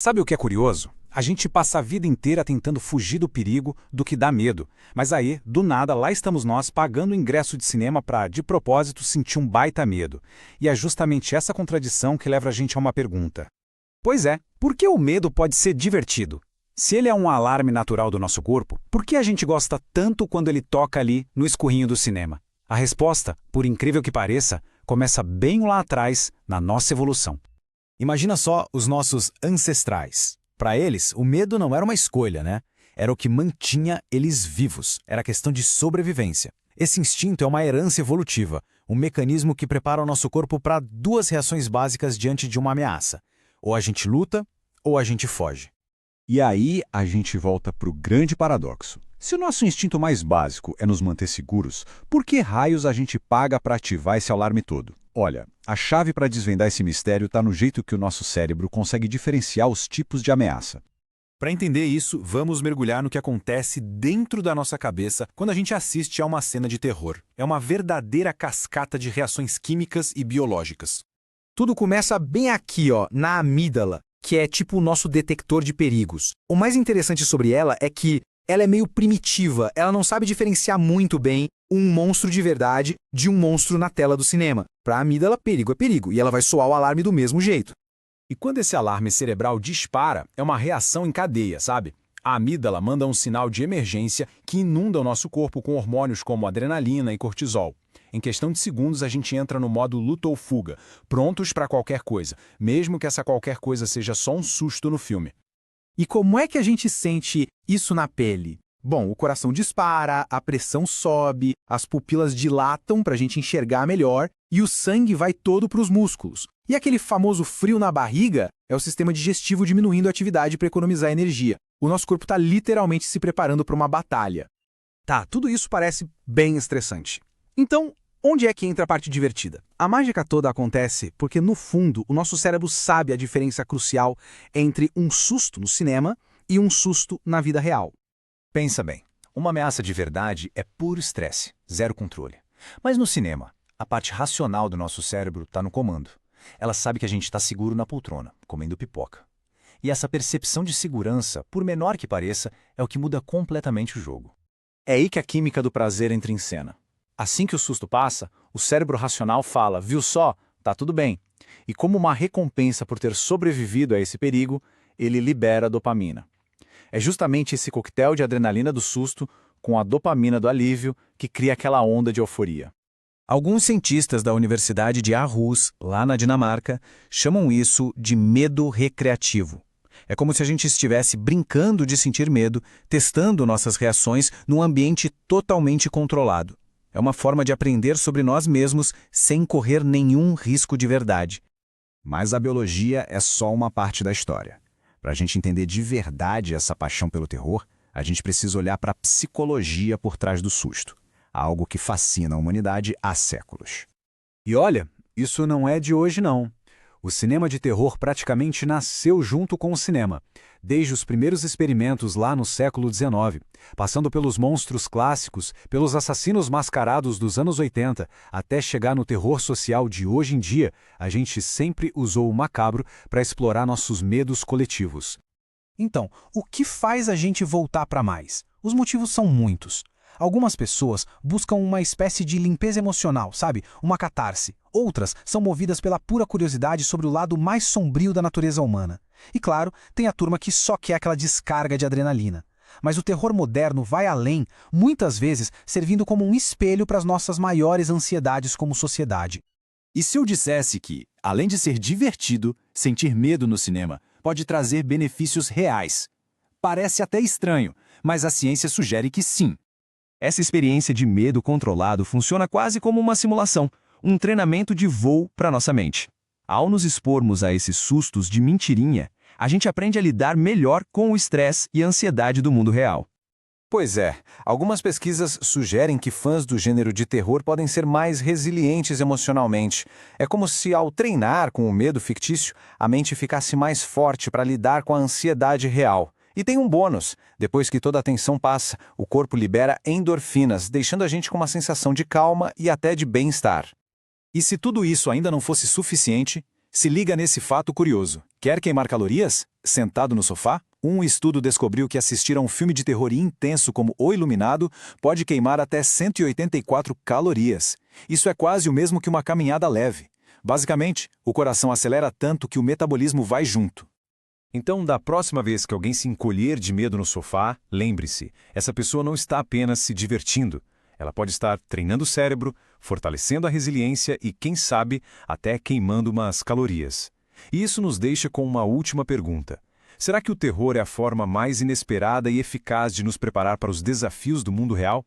Sabe o que é curioso? A gente passa a vida inteira tentando fugir do perigo, do que dá medo. Mas aí, do nada, lá estamos nós pagando o ingresso de cinema para, de propósito, sentir um baita medo. E é justamente essa contradição que leva a gente a uma pergunta. Pois é, por que o medo pode ser divertido? Se ele é um alarme natural do nosso corpo, por que a gente gosta tanto quando ele toca ali no escurrinho do cinema? A resposta, por incrível que pareça, começa bem lá atrás, na nossa evolução. Imagina só os nossos ancestrais. Para eles, o medo não era uma escolha, né? Era o que mantinha eles vivos. Era questão de sobrevivência. Esse instinto é uma herança evolutiva, um mecanismo que prepara o nosso corpo para duas reações básicas diante de uma ameaça. Ou a gente luta, ou a gente foge. E aí a gente volta para o grande paradoxo. Se o nosso instinto mais básico é nos manter seguros, por que raios a gente paga para ativar esse alarme todo? Olha, a chave para desvendar esse mistério está no jeito que o nosso cérebro consegue diferenciar os tipos de ameaça. Para entender isso, vamos mergulhar no que acontece dentro da nossa cabeça quando a gente assiste a uma cena de terror. É uma verdadeira cascata de reações químicas e biológicas. Tudo começa bem aqui, ó, na amígdala, que é tipo o nosso detector de perigos. O mais interessante sobre ela é que ela é meio primitiva, ela não sabe diferenciar muito bem um monstro de verdade de um monstro na tela do cinema. Para a amígdala, perigo é perigo, e ela vai soar o alarme do mesmo jeito. E quando esse alarme cerebral dispara, é uma reação em cadeia, sabe? A amígdala manda um sinal de emergência que inunda o nosso corpo com hormônios como adrenalina e cortisol. Em questão de segundos, a gente entra no modo luta ou fuga, prontos para qualquer coisa, mesmo que essa qualquer coisa seja só um susto no filme. E como é que a gente sente isso na pele? Bom, o coração dispara, a pressão sobe, as pupilas dilatam para a gente enxergar melhor e o sangue vai todo para os músculos. E aquele famoso frio na barriga é o sistema digestivo diminuindo a atividade para economizar energia. O nosso corpo está literalmente se preparando para uma batalha. Tá, tudo isso parece bem estressante. Então, onde é que entra a parte divertida? A mágica toda acontece porque, no fundo, o nosso cérebro sabe a diferença crucial entre um susto no cinema e um susto na vida real. Pensa bem, uma ameaça de verdade é puro estresse, zero controle. Mas no cinema, a parte racional do nosso cérebro está no comando. Ela sabe que a gente está seguro na poltrona, comendo pipoca. E essa percepção de segurança, por menor que pareça, é o que muda completamente o jogo. É aí que a química do prazer entra em cena. Assim que o susto passa, o cérebro racional fala, viu só, tá tudo bem. E como uma recompensa por ter sobrevivido a esse perigo, ele libera a dopamina. É justamente esse coquetel de adrenalina do susto com a dopamina do alívio que cria aquela onda de euforia. Alguns cientistas da Universidade de Aarhus, lá na Dinamarca, chamam isso de medo recreativo. É como se a gente estivesse brincando de sentir medo, testando nossas reações num ambiente totalmente controlado. É uma forma de aprender sobre nós mesmos sem correr nenhum risco de verdade. Mas a biologia é só uma parte da história. Para a gente entender de verdade essa paixão pelo terror, a gente precisa olhar para a psicologia por trás do susto. Algo que fascina a humanidade há séculos. E olha, isso não é de hoje não. O cinema de terror praticamente nasceu junto com o cinema, desde os primeiros experimentos lá no século XIX, passando pelos monstros clássicos, pelos assassinos mascarados dos anos 80, até chegar no terror social de hoje em dia, a gente sempre usou o macabro para explorar nossos medos coletivos. Então, o que faz a gente voltar para mais? Os motivos são muitos. Algumas pessoas buscam uma espécie de limpeza emocional, sabe? Uma catarse. Outras são movidas pela pura curiosidade sobre o lado mais sombrio da natureza humana. E claro, tem a turma que só quer aquela descarga de adrenalina. Mas o terror moderno vai além, muitas vezes servindo como um espelho para as nossas maiores ansiedades como sociedade. E se eu dissesse que, além de ser divertido, sentir medo no cinema pode trazer benefícios reais? Parece até estranho, mas a ciência sugere que sim. Essa experiência de medo controlado funciona quase como uma simulação, um treinamento de voo para nossa mente. Ao nos expormos a esses sustos de mentirinha, a gente aprende a lidar melhor com o estresse e a ansiedade do mundo real. Pois é, algumas pesquisas sugerem que fãs do gênero de terror podem ser mais resilientes emocionalmente. É como se, ao treinar com o medo fictício, a mente ficasse mais forte para lidar com a ansiedade real. E tem um bônus. Depois que toda a tensão passa, o corpo libera endorfinas, deixando a gente com uma sensação de calma e até de bem-estar. E se tudo isso ainda não fosse suficiente, Se liga nesse fato curioso. Quer queimar calorias? Sentado no sofá? Um estudo descobriu que assistir a um filme de terror intenso como O Iluminado pode queimar até 184 calorias. Isso é quase o mesmo que uma caminhada leve. Basicamente, o coração acelera tanto que o metabolismo vai junto. Então, da próxima vez que alguém se encolher de medo no sofá, lembre-se, essa pessoa não está apenas se divertindo. Ela pode estar treinando o cérebro, fortalecendo a resiliência e, quem sabe, até queimando umas calorias. E isso nos deixa com uma última pergunta. Será que o terror é a forma mais inesperada e eficaz de nos preparar para os desafios do mundo real?